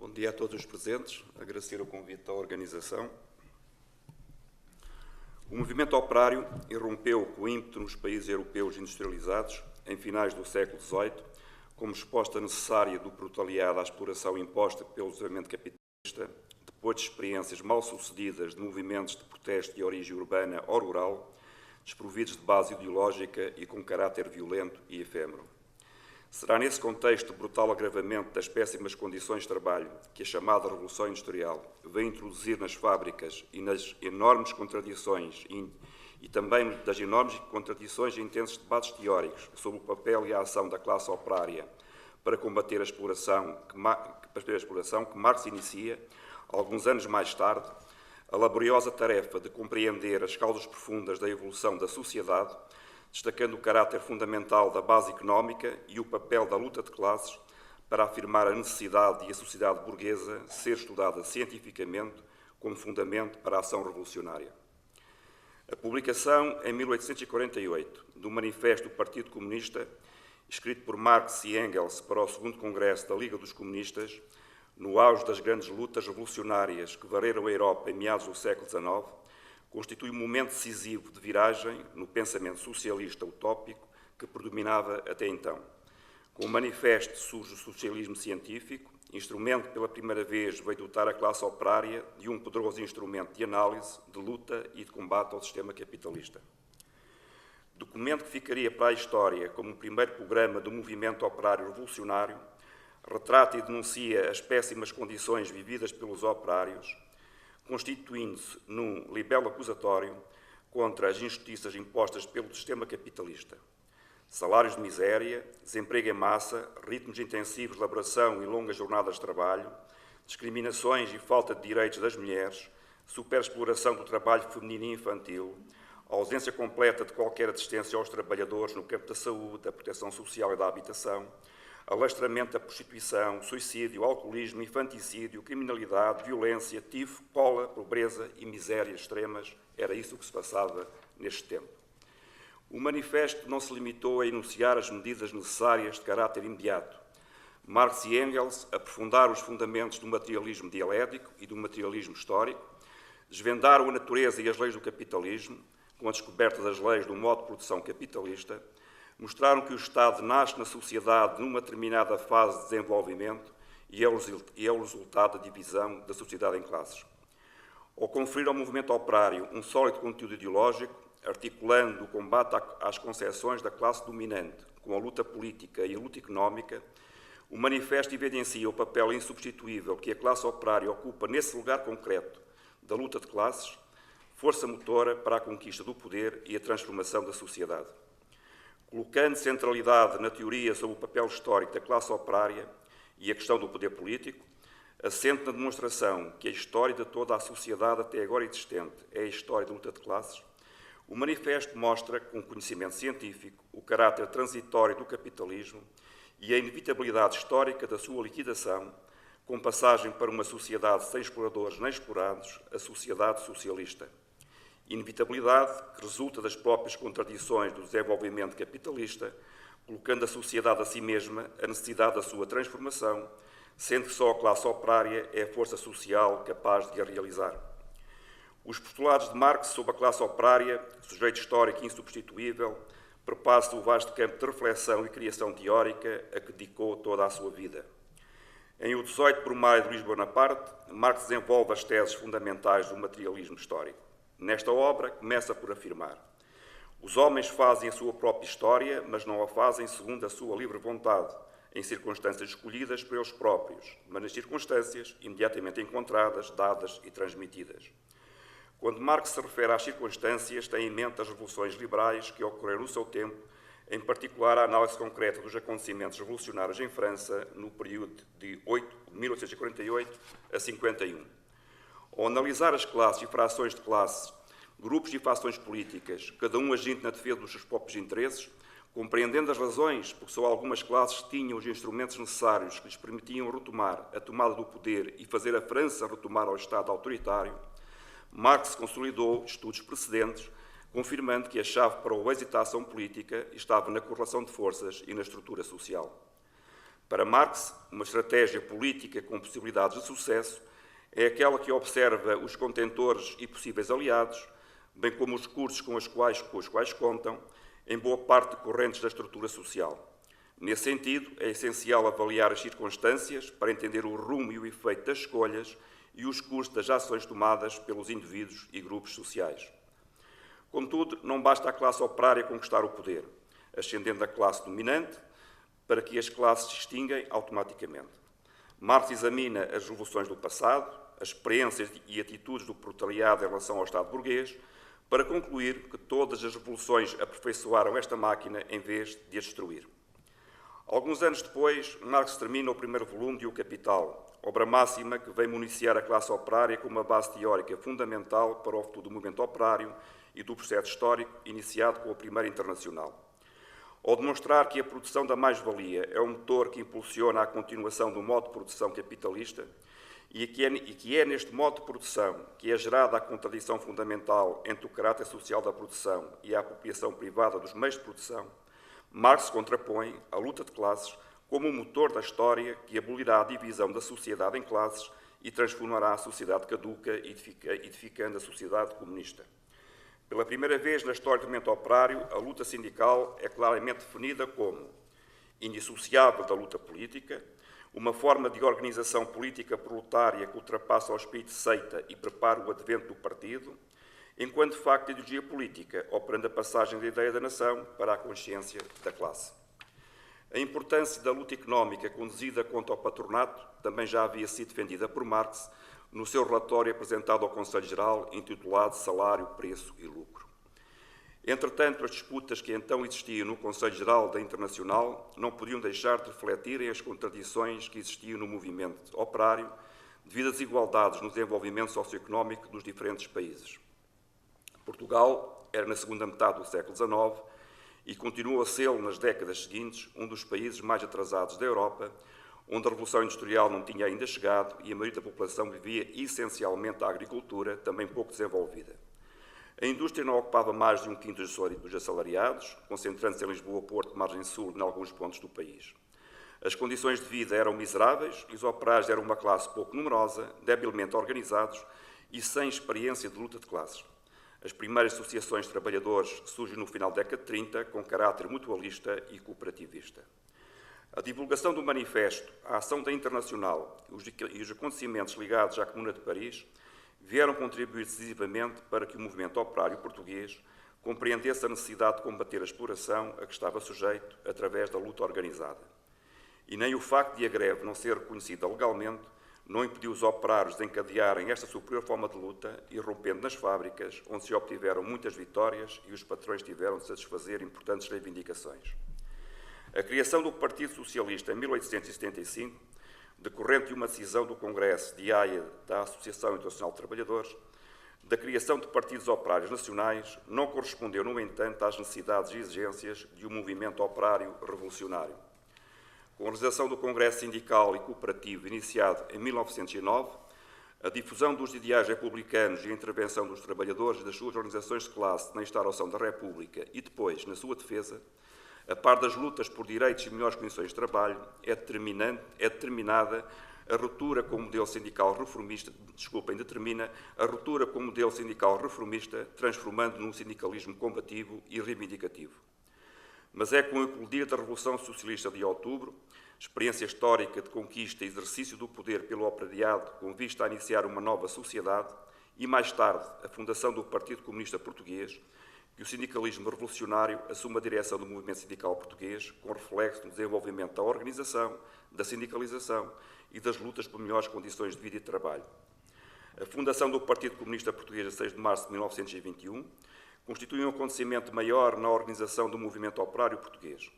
Bom dia a todos os presentes. Agradecer o convite da organização. O movimento operário irrompeu com ímpeto nos países europeus industrializados em finais do século XVIII, como resposta necessária do proletariado à exploração imposta pelo desenvolvimento capitalista, depois de experiências mal sucedidas de movimentos de protesto de origem urbana ou rural, desprovidos de base ideológica e com caráter violento e efêmero. Será nesse contexto de brutal agravamento das péssimas condições de trabalho que a chamada Revolução Industrial veio introduzir nas fábricas e nas enormes contradições e também das enormes contradições e intensos debates teóricos sobre o papel e a ação da classe operária para combater a exploração que Marx inicia, alguns anos mais tarde, a laboriosa tarefa de compreender as causas profundas da evolução da sociedade, destacando o caráter fundamental da base económica e o papel da luta de classes para afirmar a necessidade de a sociedade burguesa ser estudada cientificamente como fundamento para a ação revolucionária. A publicação, em 1848, do Manifesto do Partido Comunista, escrito por Marx e Engels para o segundo Congresso da Liga dos Comunistas, no auge das grandes lutas revolucionárias que varreram a Europa em meados do século XIX, constitui um momento decisivo de viragem no pensamento socialista utópico que predominava até então. Com o manifesto surge o socialismo científico, instrumento que pela primeira vez veio dotar a classe operária de um poderoso instrumento de análise, de luta e de combate ao sistema capitalista. Documento que ficaria para a história como o primeiro programa do movimento operário revolucionário, retrata e denuncia as péssimas condições vividas pelos operários, constituindo-se num libelo acusatório contra as injustiças impostas pelo sistema capitalista. Salários de miséria, desemprego em massa, ritmos intensivos de elaboração e longas jornadas de trabalho, discriminações e falta de direitos das mulheres, superexploração do trabalho feminino e infantil, ausência completa de qualquer assistência aos trabalhadores no campo da saúde, da proteção social e da habitação, alastramento da prostituição, suicídio, alcoolismo, infanticídio, criminalidade, violência, tifo, cola, pobreza e miséria extremas. Era isso que se passava neste tempo. O manifesto não se limitou a enunciar as medidas necessárias de caráter imediato. Marx e Engels aprofundaram os fundamentos do materialismo dialético e do materialismo histórico, desvendaram a natureza e as leis do capitalismo, com a descoberta das leis do modo de produção capitalista, mostraram que o Estado nasce na sociedade numa determinada fase de desenvolvimento e é o resultado da divisão da sociedade em classes. Ao conferir ao movimento operário um sólido conteúdo ideológico, articulando o combate às concepções da classe dominante com a luta política e a luta económica, o manifesto evidencia o papel insubstituível que a classe operária ocupa nesse lugar concreto da luta de classes, força motora para a conquista do poder e a transformação da sociedade. Colocando centralidade na teoria sobre o papel histórico da classe operária e a questão do poder político, assente na demonstração que a história de toda a sociedade até agora existente é a história da luta de classes, o manifesto mostra, com conhecimento científico, o caráter transitório do capitalismo e a inevitabilidade histórica da sua liquidação, com passagem para uma sociedade sem exploradores nem explorados, a sociedade socialista. Inevitabilidade que resulta das próprias contradições do desenvolvimento capitalista, colocando a sociedade a si mesma a necessidade da sua transformação, sendo que só a classe operária é a força social capaz de a realizar. Os postulados de Marx sobre a classe operária, sujeito histórico insubstituível, perpassa o vasto campo de reflexão e criação teórica a que dedicou toda a sua vida. Em O 18 Brumário de Luís Bonaparte, Marx desenvolve as teses fundamentais do materialismo histórico. Nesta obra, começa por afirmar: os homens fazem a sua própria história, mas não a fazem segundo a sua livre vontade, em circunstâncias escolhidas por eles próprios, mas nas circunstâncias imediatamente encontradas, dadas e transmitidas. Quando Marx se refere às circunstâncias, tem em mente as revoluções liberais que ocorreram no seu tempo, em particular a análise concreta dos acontecimentos revolucionários em França no período de 1848 a 51. Ao analisar as classes e frações de classes, grupos e fações políticas, cada um agindo na defesa dos seus próprios interesses, compreendendo as razões porque só algumas classes tinham os instrumentos necessários que lhes permitiam retomar a tomada do poder e fazer a França retomar ao Estado autoritário, Marx consolidou estudos precedentes, confirmando que a chave para o êxito da ação política estava na correlação de forças e na estrutura social. Para Marx, uma estratégia política com possibilidades de sucesso é aquela que observa os contentores e possíveis aliados, bem como os recursos com os quais contam, em boa parte decorrentes da estrutura social. Nesse sentido, é essencial avaliar as circunstâncias para entender o rumo e o efeito das escolhas e os custos das ações tomadas pelos indivíduos e grupos sociais. Contudo, não basta a classe operária conquistar o poder, ascendendo da classe dominante, para que as classes se extinguem automaticamente. Marx examina as revoluções do passado, as experiências e atitudes do proletariado em relação ao Estado burguês, para concluir que todas as revoluções aperfeiçoaram esta máquina em vez de a destruir. Alguns anos depois, Marx termina o primeiro volume de O Capital, obra máxima que vem municiar a classe operária como uma base teórica fundamental para o futuro do movimento operário e do processo histórico iniciado com a Primeira Internacional. Ao demonstrar que a produção da mais-valia é o motor que impulsiona a continuação do modo de produção capitalista e que é neste modo de produção que é gerada a contradição fundamental entre o caráter social da produção e a apropriação privada dos meios de produção, Marx contrapõe a luta de classes como o motor da história que abolirá a divisão da sociedade em classes e transformará a sociedade caduca, edificando a sociedade comunista. Pela primeira vez na história do movimento operário, a luta sindical é claramente definida como indissociável da luta política, uma forma de organização política proletária que ultrapassa o espírito de seita e prepara o advento do partido, enquanto de facto a ideologia política, operando a passagem da ideia da nação para a consciência da classe. A importância da luta económica conduzida contra o patronato também já havia sido defendida por Marx no seu relatório apresentado ao Conselho Geral, intitulado Salário, Preço e Lucro. Entretanto, as disputas que então existiam no Conselho Geral da Internacional não podiam deixar de refletirem as contradições que existiam no movimento operário devido às desigualdades no desenvolvimento socioeconómico dos diferentes países. Portugal era, na segunda metade do século XIX, e continuou a ser nas décadas seguintes um dos países mais atrasados da Europa, onde a Revolução Industrial não tinha ainda chegado e a maioria da população vivia essencialmente da agricultura, também pouco desenvolvida. A indústria não ocupava mais de um quinto dos assalariados, concentrando-se em Lisboa, Porto, Margem Sul e em alguns pontos do país. As condições de vida eram miseráveis e os operários eram uma classe pouco numerosa, debilmente organizados e sem experiência de luta de classes. As primeiras associações de trabalhadores surgem no final da década de 30, com caráter mutualista e cooperativista. A divulgação do manifesto, a ação da Internacional e os acontecimentos ligados à Comuna de Paris vieram contribuir decisivamente para que o movimento operário português compreendesse a necessidade de combater a exploração a que estava sujeito através da luta organizada. E nem o facto de a greve não ser reconhecida legalmente não impediu os operários de encadearem esta superior forma de luta, irrompendo nas fábricas, onde se obtiveram muitas vitórias e os patrões tiveram de satisfazer importantes reivindicações. A criação do Partido Socialista em 1875, decorrente de uma decisão do Congresso de Haia da Associação Internacional de Trabalhadores, da criação de partidos operários nacionais, não correspondeu, no entanto, às necessidades e exigências de um movimento operário revolucionário. Com a realização do Congresso Sindical e Cooperativo iniciado em 1909, a difusão dos ideais republicanos e a intervenção dos trabalhadores e das suas organizações de classe na instauração da República e depois na sua defesa, a par das lutas por direitos e melhores condições de trabalho, determinada a ruptura com o modelo sindical reformista, determina a ruptura com o modelo sindical reformista, transformando num sindicalismo combativo e reivindicativo. Mas é com o eclodir da Revolução Socialista de Outubro, experiência histórica de conquista e exercício do poder pelo operariado com vista a iniciar uma nova sociedade, e mais tarde a fundação do Partido Comunista Português, que o sindicalismo revolucionário assume a direção do movimento sindical português, com reflexo no desenvolvimento da organização, da sindicalização e das lutas por melhores condições de vida e de trabalho. A fundação do Partido Comunista Português, a 6 de março de 1921, constitui um acontecimento maior na organização do movimento operário português.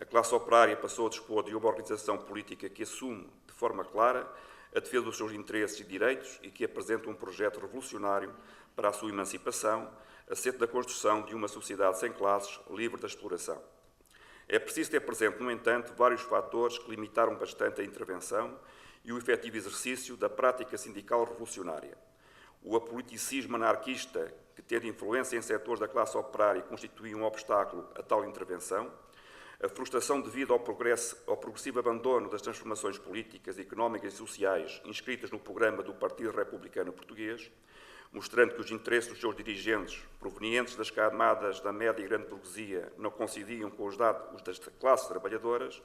A classe operária passou a dispor de uma organização política que assume, de forma clara, a defesa dos seus interesses e direitos e que apresenta um projeto revolucionário para a sua emancipação, assente da construção de uma sociedade sem classes, livre da exploração. É preciso ter presente, no entanto, vários fatores que limitaram bastante a intervenção e o efetivo exercício da prática sindical revolucionária. O apoliticismo anarquista, que teve influência em setores da classe operária, constituía um obstáculo a tal intervenção, a frustração devido ao progressivo abandono das transformações políticas, económicas e sociais inscritas no programa do Partido Republicano Português, mostrando que os interesses dos seus dirigentes, provenientes das camadas da média e grande burguesia, não coincidiam com os das classes trabalhadoras,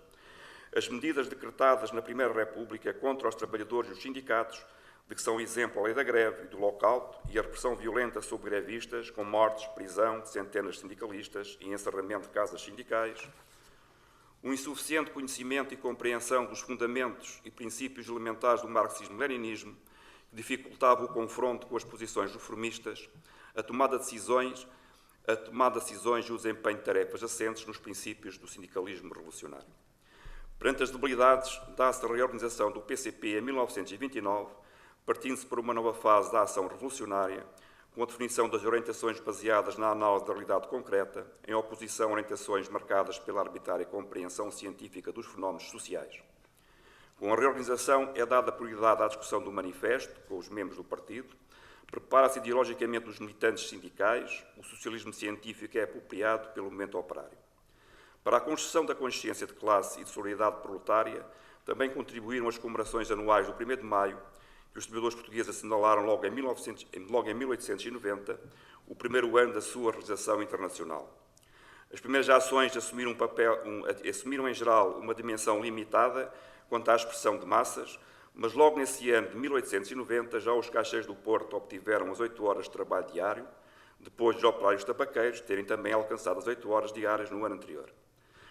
as medidas decretadas na Primeira República contra os trabalhadores e os sindicatos, de que são exemplo a lei da greve e do lockout, e a repressão violenta sobre grevistas, com mortes, prisão de centenas de sindicalistas e encerramento de casas sindicais, o insuficiente conhecimento e compreensão dos fundamentos e princípios elementares do marxismo-leninismo, que dificultava o confronto com as posições reformistas, a tomada de decisões e o desempenho de tarefas assentes nos princípios do sindicalismo revolucionário. Perante as debilidades, dá-se a reorganização do PCP em 1929, partindo-se para uma nova fase da ação revolucionária, com a definição das orientações baseadas na análise da realidade concreta, em oposição a orientações marcadas pela arbitrária compreensão científica dos fenómenos sociais. Com a reorganização é dada prioridade à discussão do manifesto, com os membros do partido, prepara-se ideologicamente os militantes sindicais, o socialismo científico é apropriado pelo movimento operário. Para a construção da consciência de classe e de solidariedade proletária, também contribuíram as comemorações anuais do 1º de maio, que os trabalhadores portugueses assinalaram logo em 1890, o primeiro ano da sua realização internacional. As primeiras ações assumiram em geral uma dimensão limitada quanto à expressão de massas, mas logo nesse ano de 1890 já os caixeiros do Porto obtiveram as 8 horas de trabalho diário, depois dos operários tabaqueiros terem também alcançado as 8 horas diárias no ano anterior.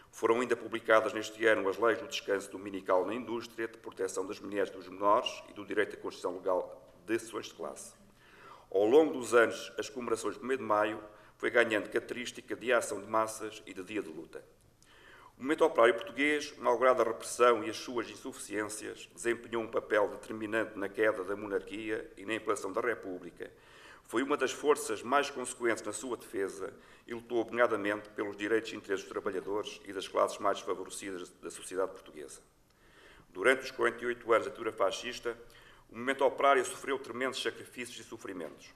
Foram ainda publicadas neste ano as leis do descanso dominical na indústria, de proteção das mulheres e dos menores e do direito à constituição legal de sessões de classe. Ao longo dos anos, as comemorações do 1º de maio foi ganhando característica de ação de massas e de dia de luta. O movimento operário português, malgrado a repressão e as suas insuficiências, desempenhou um papel determinante na queda da monarquia e na implantação da República. Foi uma das forças mais consequentes na sua defesa e lutou abnegadamente pelos direitos e interesses dos trabalhadores e das classes mais desfavorecidas da sociedade portuguesa. Durante os 48 anos da ditadura fascista, o movimento operário sofreu tremendos sacrifícios e sofrimentos.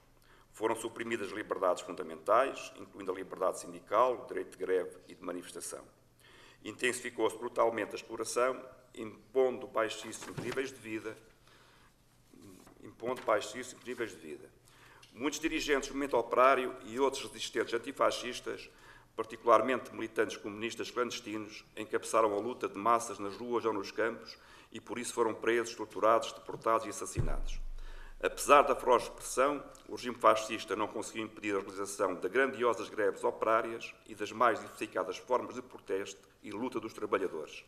Foram suprimidas liberdades fundamentais, incluindo a liberdade sindical, o direito de greve e de manifestação. Intensificou-se brutalmente a exploração, impondo baixíssimos níveis de vida. Muitos dirigentes do movimento operário e outros resistentes antifascistas, particularmente militantes comunistas clandestinos, encabeçaram a luta de massas nas ruas ou nos campos e por isso foram presos, torturados, deportados e assassinados. Apesar da feroz repressão, o regime fascista não conseguiu impedir a realização de grandiosas greves operárias e das mais diversificadas formas de protesto e luta dos trabalhadores.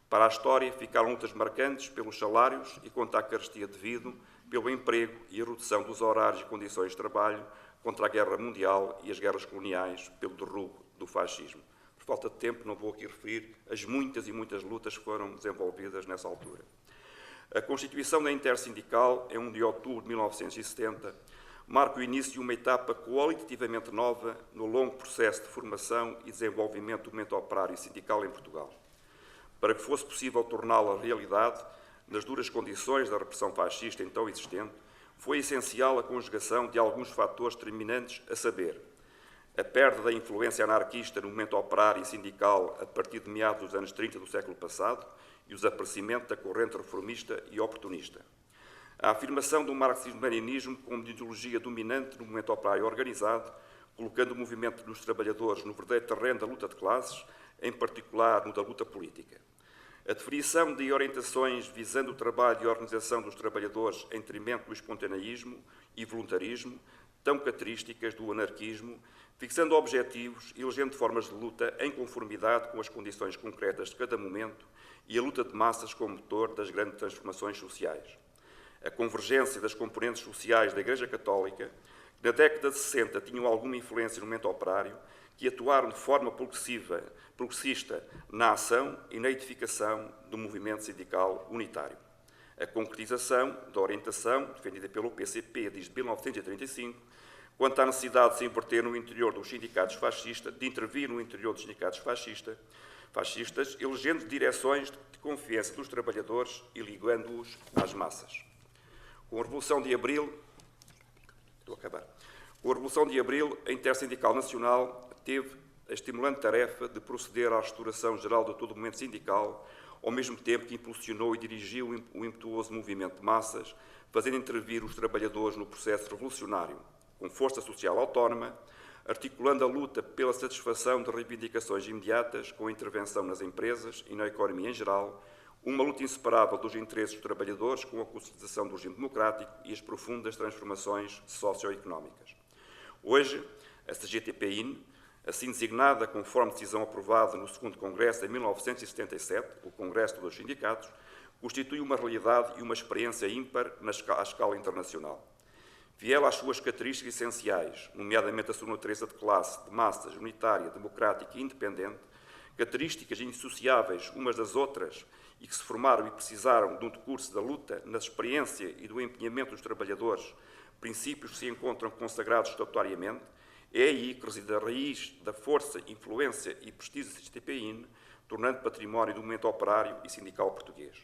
Para a história, ficaram lutas marcantes pelos salários e contra a carestia devido, pelo emprego e a redução dos horários e condições de trabalho, contra a guerra mundial e as guerras coloniais, pelo derrubo do fascismo. Por falta de tempo, não vou aqui referir as muitas e muitas lutas que foram desenvolvidas nessa altura. A constituição da Intersindical, em 1 de outubro de 1970, marca o início de uma etapa qualitativamente nova no longo processo de formação e desenvolvimento do movimento operário e sindical em Portugal. Para que fosse possível torná-la realidade, nas duras condições da repressão fascista então existente, foi essencial a conjugação de alguns fatores determinantes, a saber, a perda da influência anarquista no movimento operário e sindical a partir de meados dos anos 30 do século passado e o desaparecimento da corrente reformista e oportunista. A afirmação do marxismo-leninismo como ideologia dominante no movimento operário organizado, colocando o movimento dos trabalhadores no verdadeiro terreno da luta de classes, em particular no da luta política. A definição de orientações visando o trabalho e a organização dos trabalhadores em detrimento do espontaneísmo e voluntarismo, tão características do anarquismo, fixando objetivos e elegendo formas de luta em conformidade com as condições concretas de cada momento e a luta de massas como motor das grandes transformações sociais. A convergência das componentes sociais da Igreja Católica, que na década de 60 tinham alguma influência no movimento operário, que atuaram de forma progressista na ação e na edificação do movimento sindical unitário. A concretização da orientação, defendida pelo PCP desde 1935, quanto à necessidade de se inverter no interior dos sindicatos fascistas, de intervir no interior dos sindicatos fascistas, elegendo direções de confiança dos trabalhadores e ligando-os às massas. Com a Revolução de Abril, a Intersindical Nacional teve a estimulante tarefa de proceder à restauração geral de todo o movimento sindical, ao mesmo tempo que impulsionou e dirigiu o impetuoso movimento de massas, fazendo intervir os trabalhadores no processo revolucionário, com força social autónoma, articulando a luta pela satisfação de reivindicações imediatas com a intervenção nas empresas e na economia em geral, uma luta inseparável dos interesses dos trabalhadores com a consolidação do regime democrático e as profundas transformações socioeconómicas. Hoje, a CGTP-IN, assim designada conforme decisão aprovada no 2º Congresso em 1977, o Congresso dos Sindicatos, constitui uma realidade e uma experiência ímpar à escala internacional. Fiel às suas características essenciais, nomeadamente a sua natureza de classe, de massas, unitária, democrática e independente, características indissociáveis umas das outras e que se formaram e precisaram de um decurso da luta, na experiência e do empenhamento dos trabalhadores, princípios que se encontram consagrados estatutariamente, é aí que reside a raiz da força, influência e prestígio da CGTP-IN, tornando património do movimento operário e sindical português.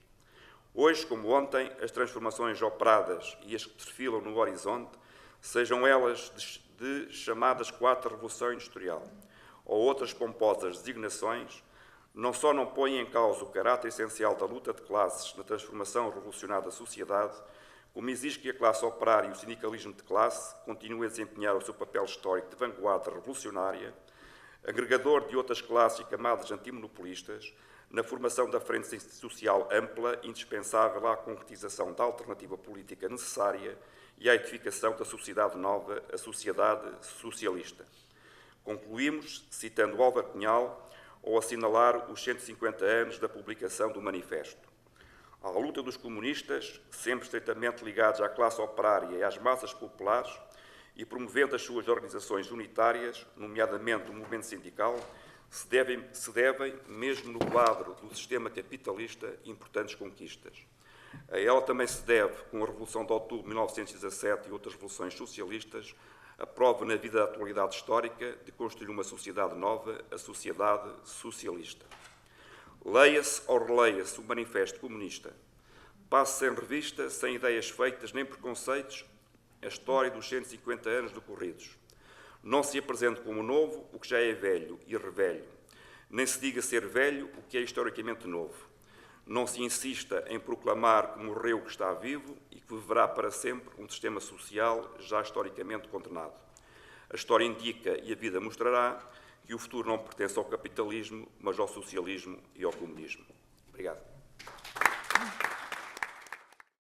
Hoje, como ontem, as transformações operadas e as que desfilam no horizonte, sejam elas de chamadas 4 Revolução Industrial ou outras pomposas designações, não só não põem em causa o caráter essencial da luta de classes na transformação revolucionária da sociedade, como exige que a classe operária e o sindicalismo de classe continuem a desempenhar o seu papel histórico de vanguarda revolucionária, agregador de outras classes e camadas antimonopolistas, na formação da frente social ampla, indispensável à concretização da alternativa política necessária e à edificação da sociedade nova, a sociedade socialista. Concluímos, citando Álvaro Cunhal, ao assinalar os 150 anos da publicação do Manifesto. À luta dos comunistas, sempre estreitamente ligados à classe operária e às massas populares, e promovendo as suas organizações unitárias, nomeadamente o movimento sindical, se devem, mesmo no quadro do sistema capitalista, importantes conquistas. A ela também se deve, com a Revolução de Outubro de 1917 e outras revoluções socialistas, a prova na vida da atualidade histórica de construir uma sociedade nova, a sociedade socialista. Leia-se ou releia-se o Manifesto Comunista. Passe em revista, sem ideias feitas nem preconceitos, a história dos 150 anos decorridos. Não se apresente como novo o que já é velho e revelho. Nem se diga ser velho o que é historicamente novo. Não se insista em proclamar que morreu o que está vivo e que viverá para sempre um sistema social já historicamente condenado. A história indica e a vida mostrará que o futuro não pertence ao capitalismo, mas ao socialismo e ao comunismo. Obrigado.